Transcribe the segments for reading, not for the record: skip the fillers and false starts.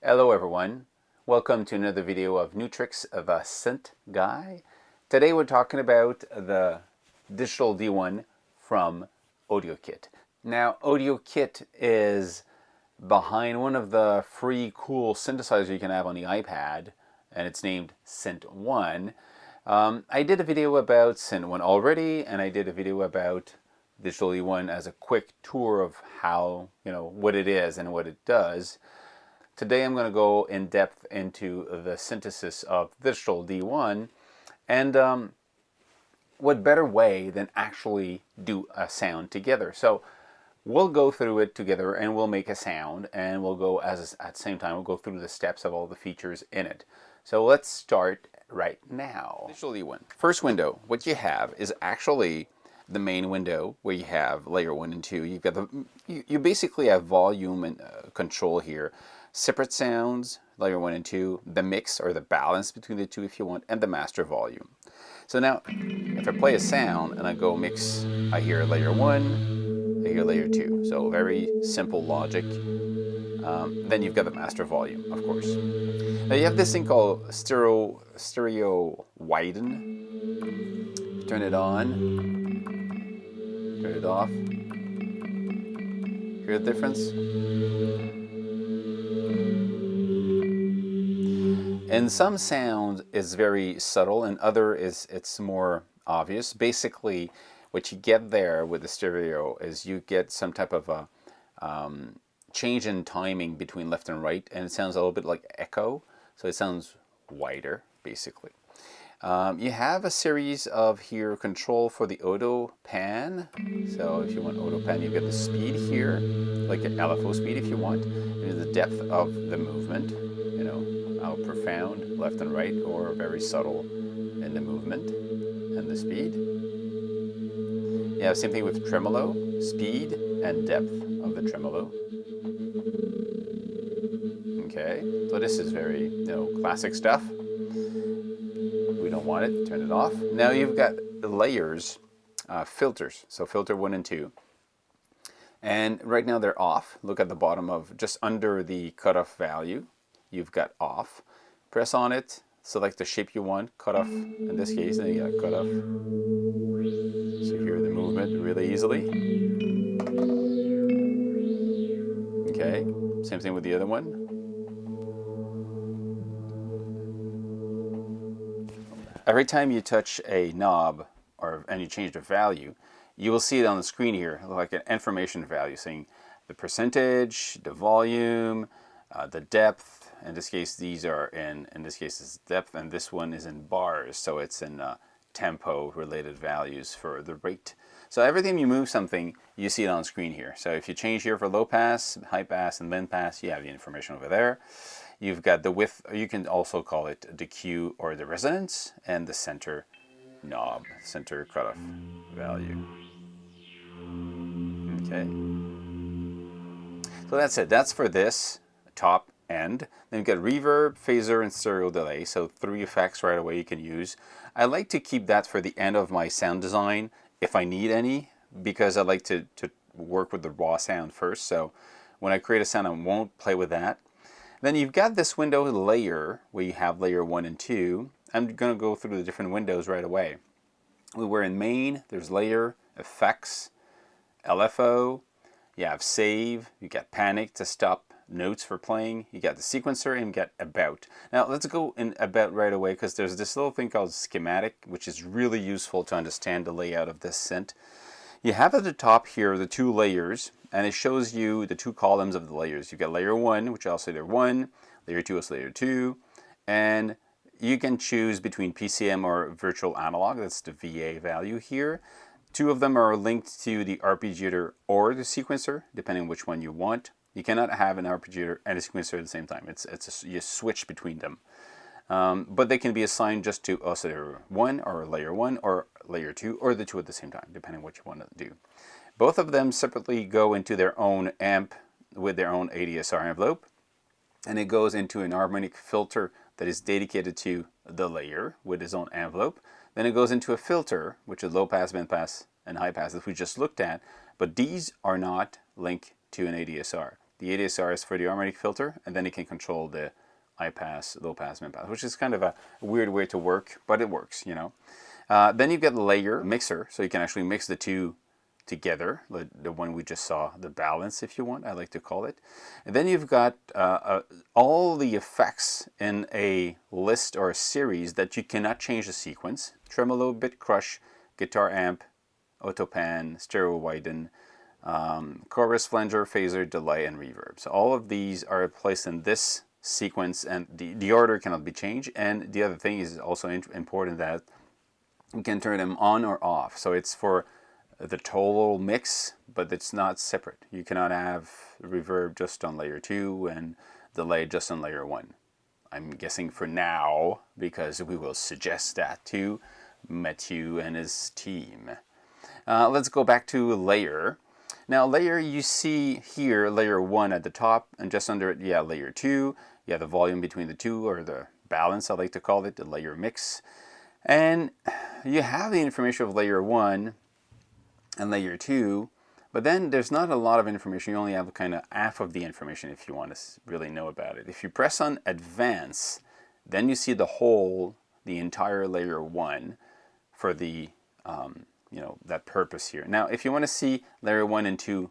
Hello everyone, welcome to another video of Nu-Trix, the Synth guy. Today we're talking about the Digital D1 from Audiokit. Now Audiokit is behind one of the free cool synthesizers you can have on the iPad, and it's named Synth 1. I did a video about Synth 1 already, and I did a video about Digital D1 as a quick tour of how, what it is and what it does. Today I'm going to go in depth into the synthesis of Digital D1, and what better way than actually do a sound together. So we'll go through it together and we'll make a sound, and we'll go at the same time we'll go through the steps of all the features in it. So let's start right now. Digital D1. First window, what you have is actually the main window where you have layer 1 and 2. You've got you basically have volume and control here. Separate sounds, layer 1 and 2, the mix or the balance between the two if you want, and the master volume. So now, if I play a sound and I go mix, I hear layer 1, I hear layer 2. So very simple logic. Then you've got the master volume, of course. Now you have this thing called stereo widen. Turn it on, turn it off. Hear the difference? And some sound is very subtle, and other it's more obvious. Basically, what you get there with the stereo is you get some type of a change in timing between left and right, and it sounds a little bit like echo, so it sounds wider, basically. You have a series of here control for the auto pan. So if you want auto pan, you get the speed here, like an LFO speed if you want, and the depth of the movement. How profound, left and right, or very subtle in the movement and the speed. You have same thing with tremolo, speed and depth of the tremolo. Okay, so this is very, classic stuff. We don't want it, turn it off. Now you've got the layers, filters, so filter 1 and 2. And right now they're off. Look at the bottom of, just under the cutoff value. You've got off. Press on it, select the shape you want, cut off in this case, then you got cut off. So you hear the movement really easily. Okay, same thing with the other one. Every time you touch a knob and you change the value, you will see it on the screen here, like an information value saying the percentage, the volume, the depth. In this case, these are in this case is depth, and this one is in bars, so it's in tempo related values for the rate. So every time you move something, you see it on screen here. So if you change here for low pass, high pass, and bend pass, you have the information over there. You've got the width, or you can also call it the Q or the resonance, and the center knob, center cutoff value. Okay. So that's it. That's for this top end. Then you've got reverb, phaser, and stereo delay. So 3 effects right away you can use. I like to keep that for the end of my sound design if I need any, because I like to work with the raw sound first. So when I create a sound, I won't play with that. Then you've got this window layer where you have layer 1 and 2. I'm going to go through the different windows right away. We're in main, there's layer, effects, LFO, you have save, you got panic to stop notes for playing, you got the sequencer, and you got about. Now let's go in about right away, because there's this little thing called schematic, which is really useful to understand the layout of this synth. You have at the top here the 2 layers, and it shows you the 2 columns of the layers. You've got layer 1, which I'll say layer 1, layer 2 is layer 2, and you can choose between PCM or virtual analog. That's the VA value here. 2 of them are linked to the arpeggiator or the sequencer, depending on which one you want. You cannot have an arpeggiator and a sequencer at the same time. You switch between them. But they can be assigned just to oscillator 1 or layer 1 or layer 2, or the 2 at the same time, depending on what you want to do. Both of them separately go into their own amp with their own ADSR envelope, and it goes into an harmonic filter that is dedicated to the layer with its own envelope. Then it goes into a filter, which is low pass, band pass, and high pass that we just looked at, but these are not linked to an ADSR. The ADSR is for the harmonic filter, and then it can control the high pass, low pass, mid pass, which is kind of a weird way to work, but it works, you know. Then you get the layer mixer, so you can actually mix the two together, the one we just saw, the balance, if you want, I like to call it. And then you've got all the effects in a list or a series that you cannot change the sequence: tremolo, bit crush, guitar amp, auto pan, stereo widen, chorus, flanger, phaser, delay, and reverb. So all of these are placed in this sequence, and the order cannot be changed. And the other thing is also important that you can turn them on or off. So it's for the total mix, but it's not separate. You cannot have reverb just on layer 2 and delay just on layer 1. I'm guessing for now, because we will suggest that to Matthew and his team. Let's go back to layer. Now layer, you see here layer 1 at the top, and just under it, yeah, layer 2. You have the volume between the two, or the balance, I like to call it, the layer mix. And you have the information of layer 1 and layer 2, but then there's not a lot of information. You only have kind of half of the information if you want to really know about it. If you press on advance, then you see the entire layer 1 for the you know, that purpose here. Now if you want to see layer 1 and 2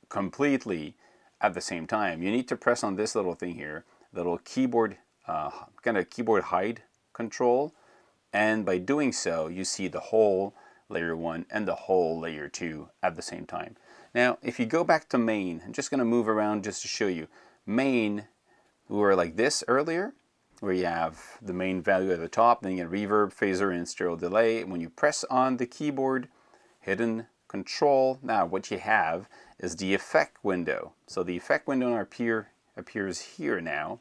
completely at the same time, you need to press on this little thing here, the little keyboard kind of keyboard hide control, and by doing so you see the whole layer 1 and the whole layer 2 at the same time. Now if you go back to main, I'm just going to move around just to show you. Main, we were like this earlier, where you have the main value at the top, then you get reverb, phaser, and stereo delay. When you press on the keyboard, hidden control, now what you have is the effect window. So the effect window appears here now,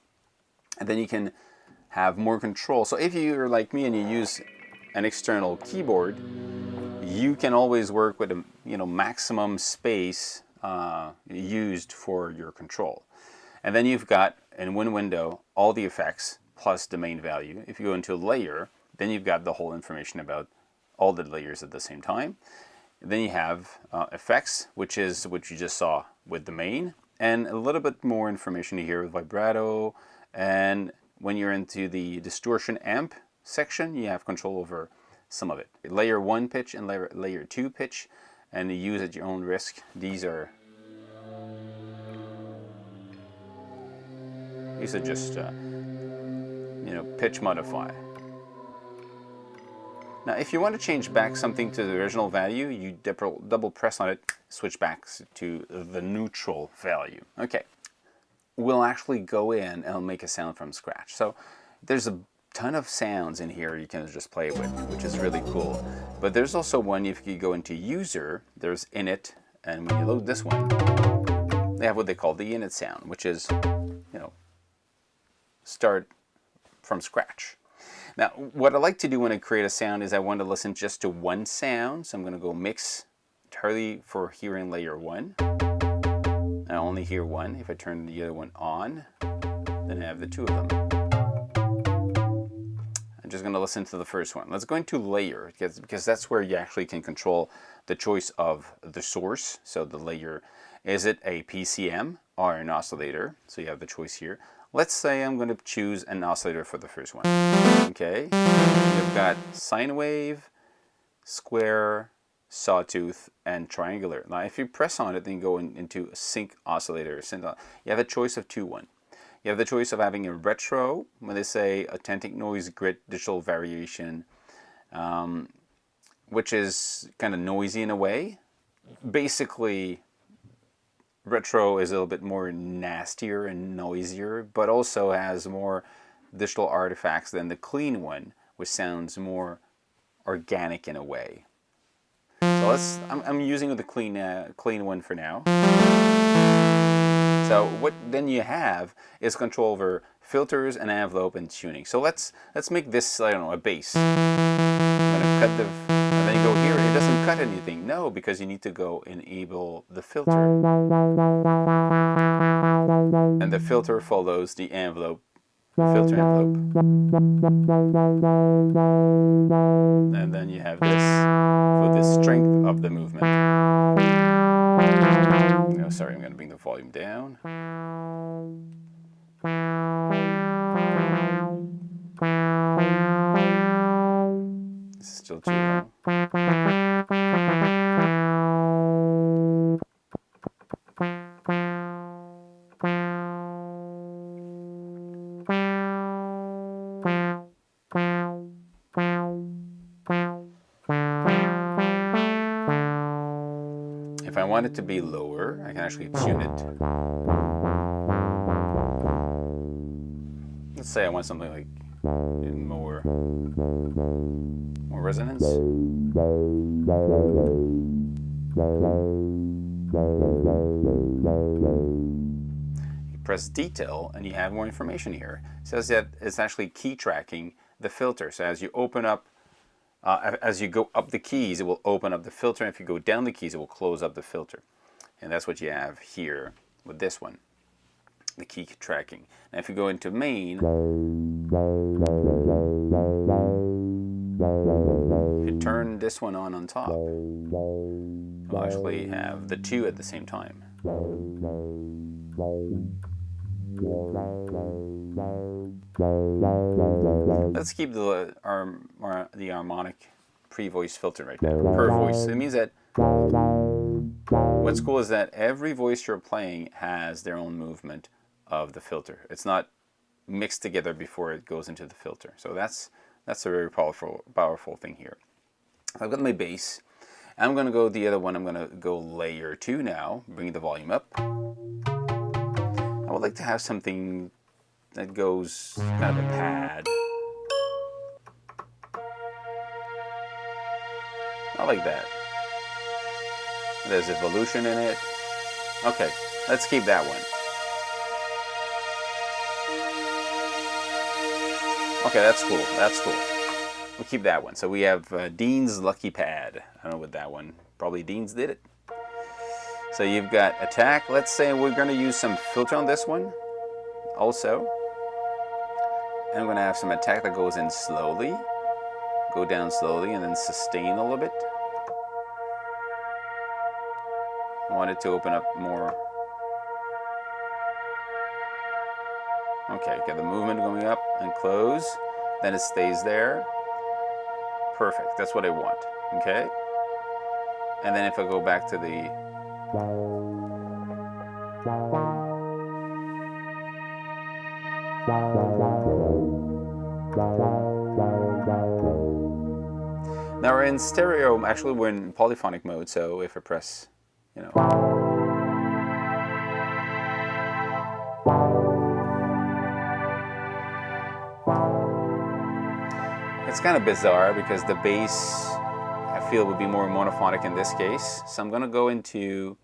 and then you can have more control. So if you're like me and you use an external keyboard, you can always work with a, you know, maximum space used for your control. And then you've got in one window all the effects plus the main value. If you go into layer, then you've got the whole information about all the layers at the same time. Then you have effects, which is what you just saw with the main, and a little bit more information here with vibrato. And when you're into the distortion amp section, you have control over some of it. Layer 1 pitch and layer 2 pitch, and you use at your own risk. These are just you know, pitch modify. Now if you want to change back something to the original value, you double press on it, switch back to the neutral value. Okay, we'll actually go in and make a sound from scratch. So there's a ton of sounds in here you can just play with, which is really cool. But there's also one, if you go into user, there's init, and when you load this one, they have what they call the init sound, which is, you know, start from scratch. Now what I like to do when I create a sound is I want to listen just to one sound. So I'm going to go mix entirely for hearing layer 1. I only hear one. If I turn the other one on, then I have the two of them. I'm just going to listen to the first one. Let's go into layer, because that's where you actually can control the choice of the source. So the layer, is it a PCM or an oscillator? So you have the choice here. Let's say I'm going to choose an oscillator for the first one. Okay, you've got sine wave, square, sawtooth, and triangular. Now if you press on it, then you go into sync oscillator. You have a choice of 2-1. You have the choice of having a retro, when they say authentic noise grid digital variation, which is kind of noisy in a way. Basically, retro is a little bit more nastier and noisier, but also has more digital artifacts than the clean one, which sounds more organic in a way. So I'm using the clean one for now. So what then you have is control over filters and envelope and tuning. So let's make this, I don't know, a bass. I'm gonna cut and then you go here, it doesn't cut anything. No, because you need to go enable the filter. And the filter follows the envelope, filter envelope. And then you have this for the strength of the movement. You know, sorry, I'm going to bring the volume down. This is still too low. If I want it to be lower, I can actually tune it. Let's say I want something like more resonance. You press detail and you have more information here. It says that it's actually key tracking the filter. So as you open up, as you go up the keys, it will open up the filter. And if you go down the keys, it will close up the filter. And that's what you have here with this one, the key tracking. Now if you go into main, if you turn this one on top, you'll actually have the two at the same time. Let's keep the harmonic pre-voice filter right now, per voice. It means that what's cool is that every voice you're playing has their own movement of the filter. It's not mixed together before it goes into the filter. So that's a very powerful thing here. I've got my bass. I'm going to go the other one. I'm going to go layer 2 now, bring the volume up. I would like to have something that goes kind of a pad. Not like that. There's evolution in it. Okay, let's keep that one. Okay, that's cool. That's cool. We'll keep that one. So we have Dean's Lucky Pad. I don't know what that one. Probably Dean's did it. So you've got attack. Let's say we're going to use some filter on this one also. And I'm going to have some attack that goes in slowly. Go down slowly and then sustain a little bit. I want it to open up more. Okay, get the movement going up and close. Then it stays there. Perfect. That's what I want. Okay? And then if I go back to the now we're in stereo. Actually, we're in polyphonic mode. So if I press, you know, it's kind of bizarre because the bass I feel would be more monophonic in this case. So I'm going to go into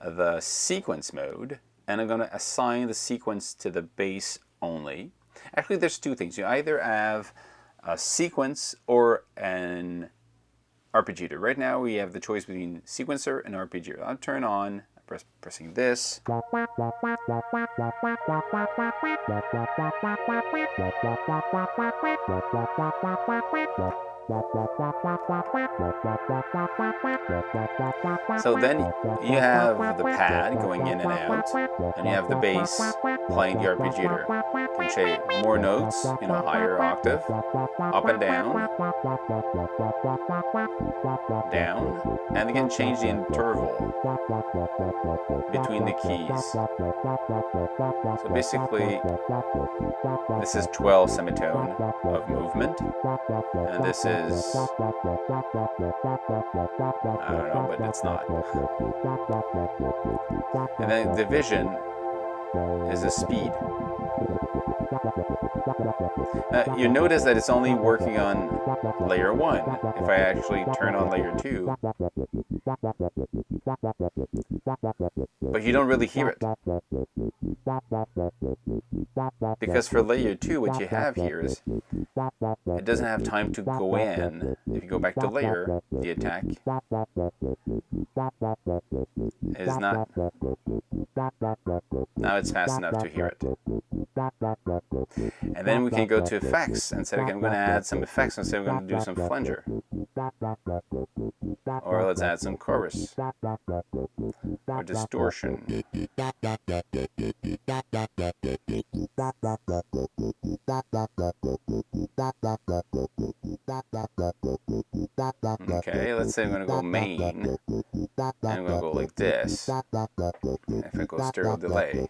the sequence mode and I'm going to assign the sequence to the bass only. Actually, there's two things. You either have a sequence or an arpeggiator. Right now we have the choice between sequencer and arpeggiator. I'll turn on, pressing this. So then you have the pad going in and out, and you have the bass playing the arpeggiator. You can change more notes, you know, higher octave, up and down, and you can change the interval between the keys. So basically, this is 12 semitone of movement, and this is, I don't know, but it's not. And then division is a speed. You notice that it's only working on layer 1. If I actually turn on layer 2, but you don't really hear it. Because for layer 2, what you have here is it doesn't have time to go in. If you go back to layer, the attack is not. Now it's fast enough to hear it. And then we can go to effects and say, okay, I'm going to add some effects and say we're going to do some flanger. Or let's add some chorus. Or distortion. Okay, let's say I'm going to go main, and I'm going to go like this. If I go stereo delay.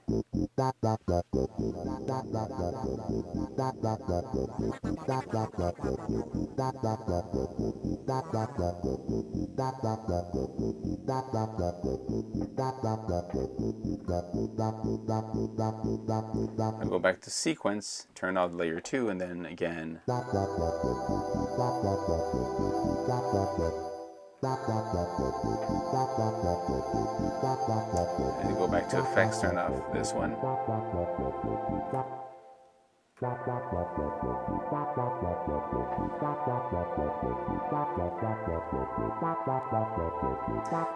I go back to sequence, turn off layer 2, and then again. And you go back to effects, turn off this one.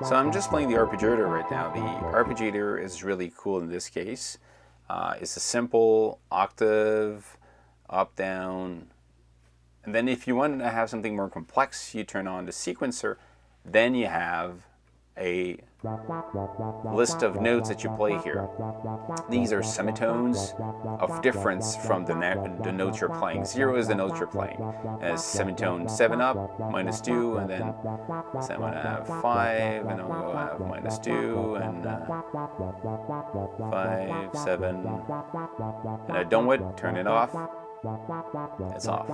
So I'm just playing the arpeggiator right now. The arpeggiator is really cool in this case. It's a simple octave, up, down. And then if you want to have something more complex, you turn on the sequencer. Then you have a list of notes that you play here. These are semitones of difference from the notes you're playing. 0 is the notes you're playing. As semitone 7 up, minus 2, and then so I'm going to have 5, and I'm going to have minus 2, and 5, 7. And I don't want turn it off. It's off.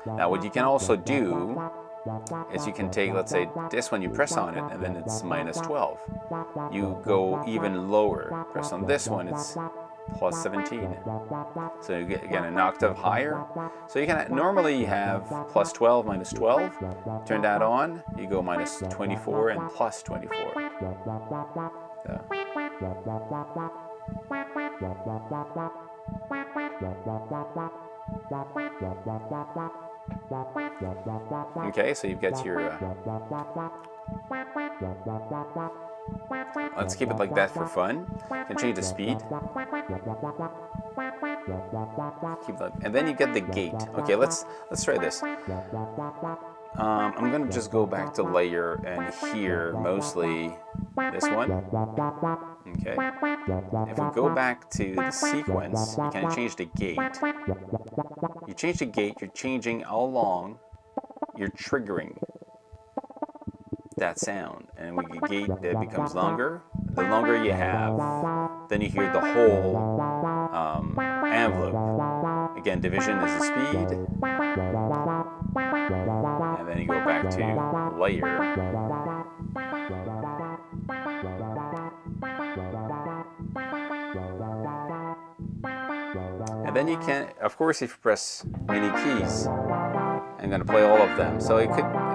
Now what you can also do is you can take, let's say, this one, you press on it, and then it's minus 12. You go even lower. Press on this one, it's plus 17. So you get, again, an octave higher. So you can normally have plus 12, minus 12. Turn that on, you go minus 24 and plus 24. So. Okay, so you've got your... let's keep it like that for fun. And change the speed. Keep that, and then you get the gate. Okay, let's try this. I'm going to just go back to layer and hear mostly this one. Okay. If we go back to the sequence, you can change the gate. You change the gate, you're changing how long you're triggering that sound. And with the gate, it becomes longer. The longer you have, then you hear the whole envelope. Again, division is the speed. And then you go back to layer. And then you can, of course, if you press many keys, I'm going to play all of them. So it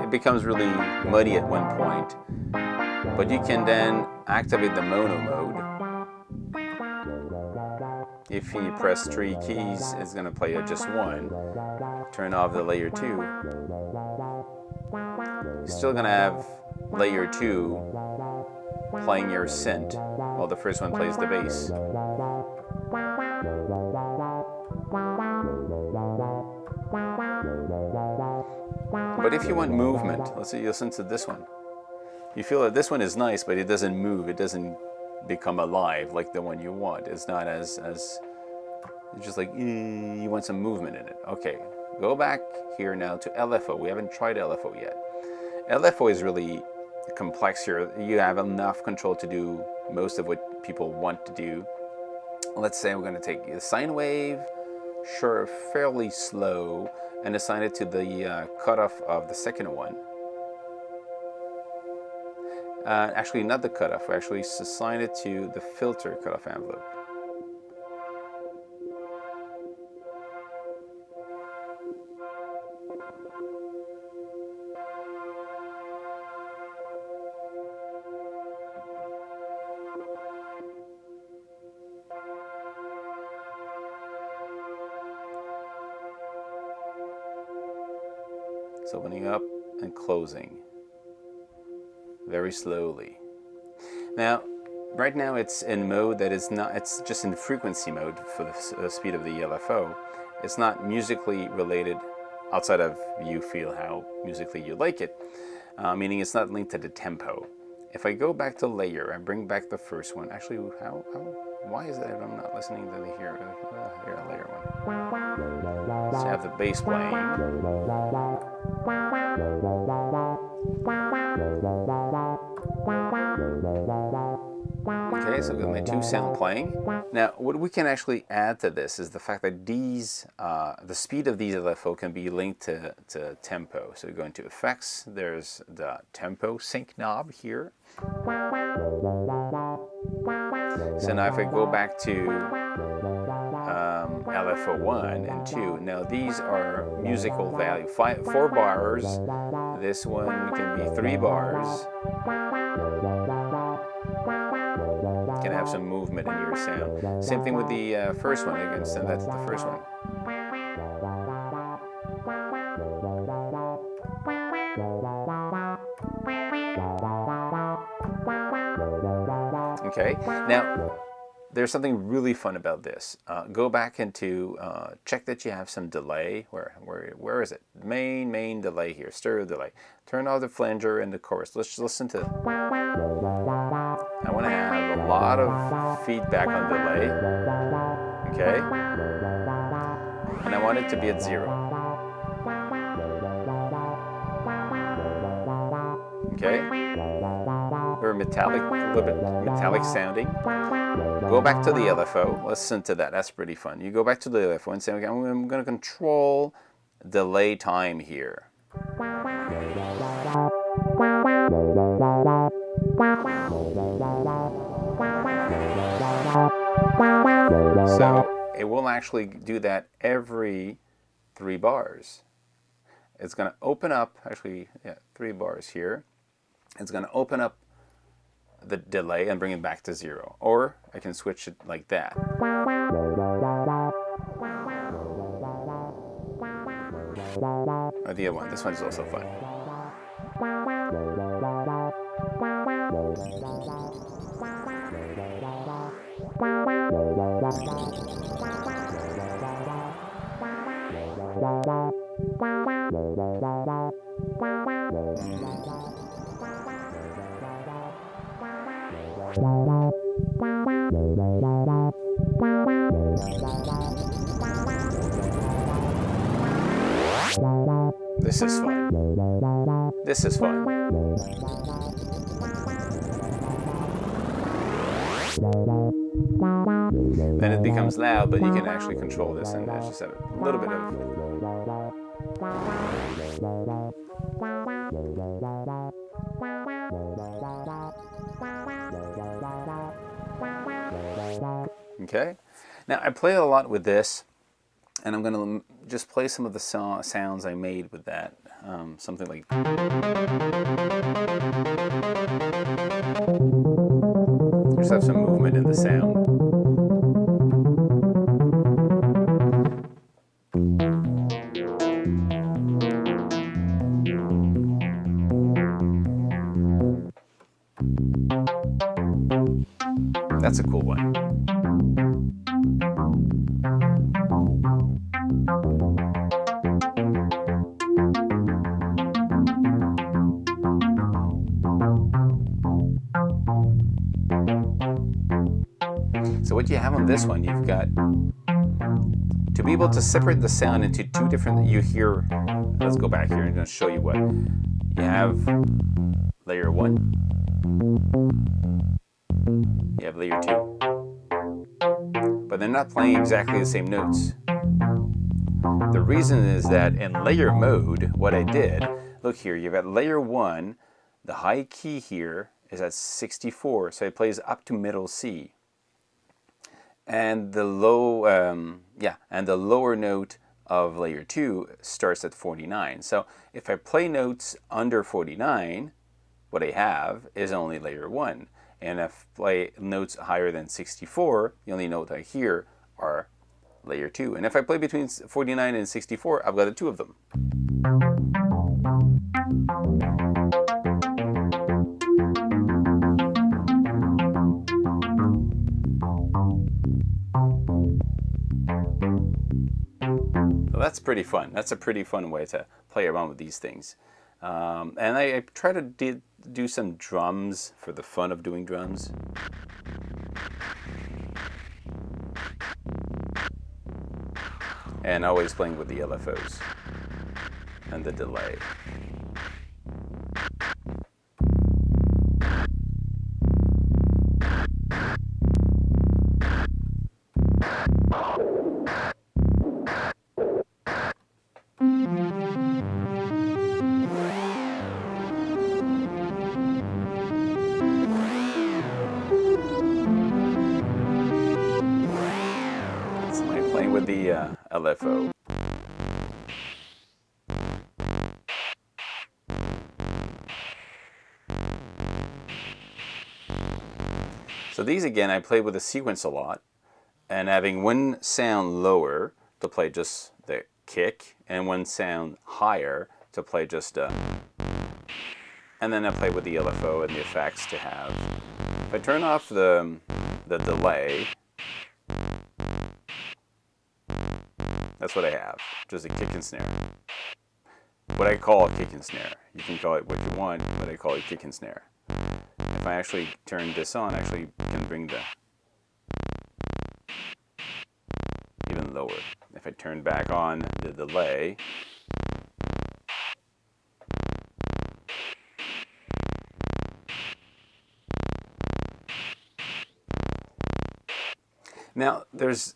becomes really muddy at one point. But you can then activate the mono mode. If you press 3 keys, it's going to play just 1. Turn off the layer 2. You're still going to have layer 2 playing your synth while the first one plays the bass. But if you want movement, let's say you listen to this one. You feel that this one is nice, but it doesn't move. It doesn't become alive like the one you want. It's not as it's just like, you want some movement in it. Okay, go back here now to LFO. We haven't tried LFO yet. LFO is really complex here. You have enough control to do most of what people want to do. Let's say we're going to take the sine wave, sure, fairly slow, and assign it to the cutoff of the second one. Actually, not the cutoff. We actually assign it to the filter cutoff envelope. It's opening up and closing very slowly. Now, Right now it's in mode that is not, it's just in frequency mode for the speed of the LFO. It's not musically related outside of you feel how musically you like it, meaning it's not linked to the tempo. If I go back to layer, I bring back the first one. Actually, why is that I'm not listening to the here layer one? So I have the bass playing. Okay, so I've got my two sound playing. Now, what we can actually add to this is the fact that these, the speed of these LFO can be linked to tempo. So we go into effects, there's the tempo sync knob here. So now if I go back to LFO 1 and 2, now these are musical value. 4 bars, this one can be 3 bars. Can have some movement in your sound. Same thing with the first one. You can send that to the first one. Okay, now there's something really fun about this. Go back into, check that you have some delay. Where is it? Main delay here, stereo delay. Turn off the flanger and the chorus. Let's just listen to, I want to have a lot of feedback on delay, okay? And I want it to be at 0. Okay? Very metallic, a little bit metallic sounding. Go back to the LFO, listen to that, that's pretty fun. You go back to the LFO and say, okay, I'm going to control delay time here. So it will actually do that every 3 bars. It's going to open up, actually, 3 bars here. It's going to open up the delay and bring it back to 0. Or I can switch it like that. Or the other one. This one's also fun. This is fun. This is fun. Then it becomes loud, but you can actually control this and just have a little bit of... Okay, now I play a lot with this, and I'm going to just play some of the sounds I made with that. Something like... Just have some movement in the sound. That's a cool one. So what you have on this one, you've got to be able to separate the sound into 2 different, you hear, let's go back here and I'm going to show you what. You have layer 1, you have layer 2, but they're not playing exactly the same notes. The reason is that in layer mode, what I did, look here, you've got layer 1, the high key here is at 64, so it plays up to middle C. And the low, and the lower note of layer 2 starts at 49. So if I play notes under 49, what I have is only layer 1. And if I play notes higher than 64, the only note I hear are layer 2. And if I play between 49 and 64, I've got the 2 of them. that's pretty fun. That's a pretty fun way to play around with these things. And I try to do some drums for the fun of doing drums. And always playing with the LFOs and the delay. Playing with the LFO. So these again, I played with the sequence a lot, and having one sound lower to play just the kick, and one sound higher to play just and then I play with the LFO and the effects to have. If I turn off the delay, that's what I have, just a kick and snare. What I call a kick and snare. You can call it what you want, but I call it kick and snare. If I actually turn this on, I actually can bring the even lower. If I turn back on the delay, now there's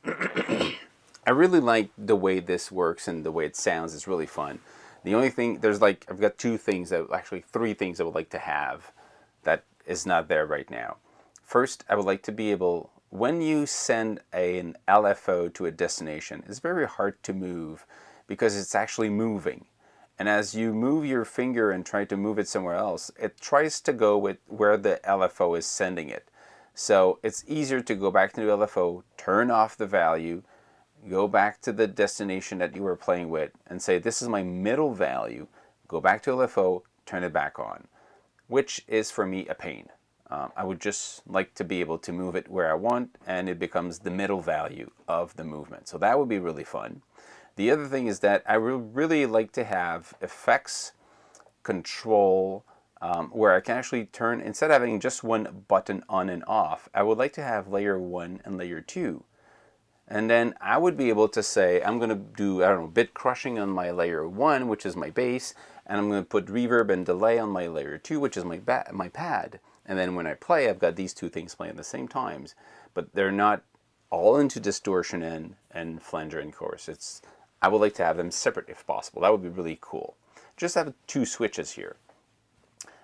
I really like the way this works and the way it sounds. It's really fun. The only thing, there's like, I've got two things, actually three things I would like to have that is not there right now. First, I would like to be able, when you send an LFO to a destination, it's very hard to move because it's actually moving. And as you move your finger and try to move it somewhere else, it tries to go with where the LFO is sending it. So it's easier to go back to the LFO, turn off the value, go back to the destination that you were playing with and say, this is my middle value, go back to LFO, turn it back on, which is for me a pain. I would just like to be able to move it where I want, and it becomes the middle value of the movement. So that would be really fun. The other thing is that I would really like to have effects control where I can actually turn, instead of having just one button on and off, I would like to have layer 1 and layer 2. And then I would be able to say, I'm going to do, I don't know, bit crushing on my layer 1, which is my bass, and I'm going to put reverb and delay on my layer 2, which is my pad. And then when I play, I've got these two things playing at the same times, but they're not all into distortion and flanger and chorus. I would like to have them separate if possible. That would be really cool. Just have two switches here.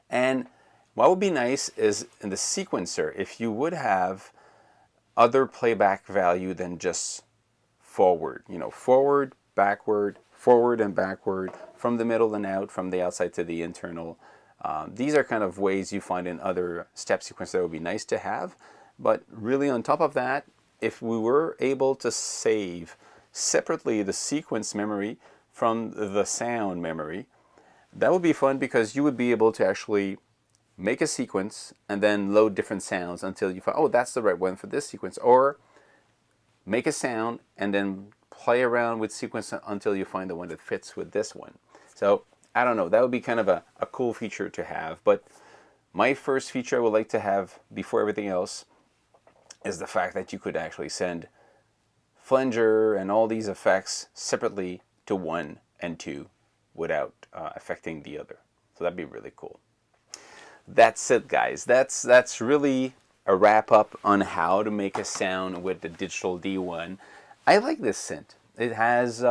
And what would be nice is in the sequencer, if you would have other playback value than just forward. You know, forward, backward, forward and backward, from the middle and out, from the outside to the internal. These are kind of ways you find in other step sequences that would be nice to have. But really on top of that, if we were able to save separately the sequence memory from the sound memory, that would be fun because you would be able to actually make a sequence and then load different sounds until you find, oh, that's the right one for this sequence. Or make a sound and then play around with sequence until you find the one that fits with this one. So I don't know, that would be kind of a cool feature to have. But my first feature I would like to have before everything else is the fact that you could actually send flanger and all these effects separately to 1 and 2 without affecting the other. So that'd be really cool. That's it, guys. That's really a wrap up on how to make a sound with the digital D1. I like this synth. It has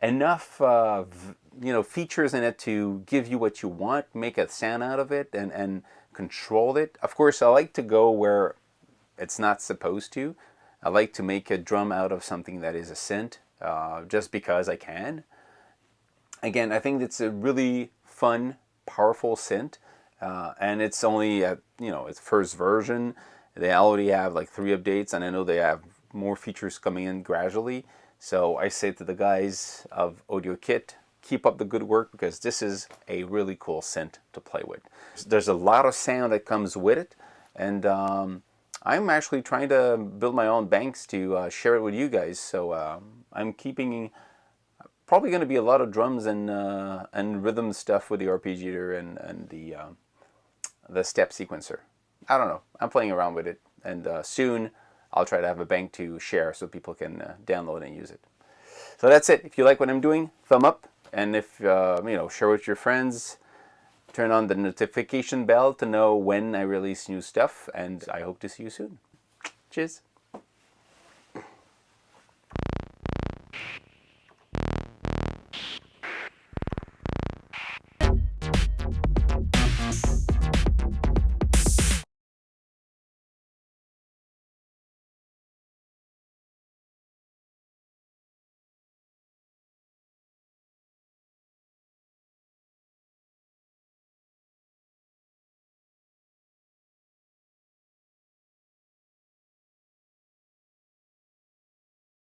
enough features in it to give you what you want, make a sound out of it, and control it. Of course, I like to go where it's not supposed to. I like to make a drum out of something that is a synth, just because I can. Again, I think it's a really fun, powerful synth. And it's only at, its first version. They already have like 3 updates, and I know they have more features coming in gradually. So I say to the guys of Audiokit, keep up the good work, because this is a really cool synth to play with. There's a lot of sound that comes with it, and I'm actually trying to build my own banks to share it with you guys. So I'm keeping probably going to be a lot of drums and rhythm stuff with the arpeggiator and the step sequencer. I don't know. I'm playing around with it, and soon I'll try to have a bank to share so people can download and use it. So that's it. If you like what I'm doing, thumb up, and if share with your friends. Turn on the notification bell to know when I release new stuff, and I hope to see you soon. Cheers.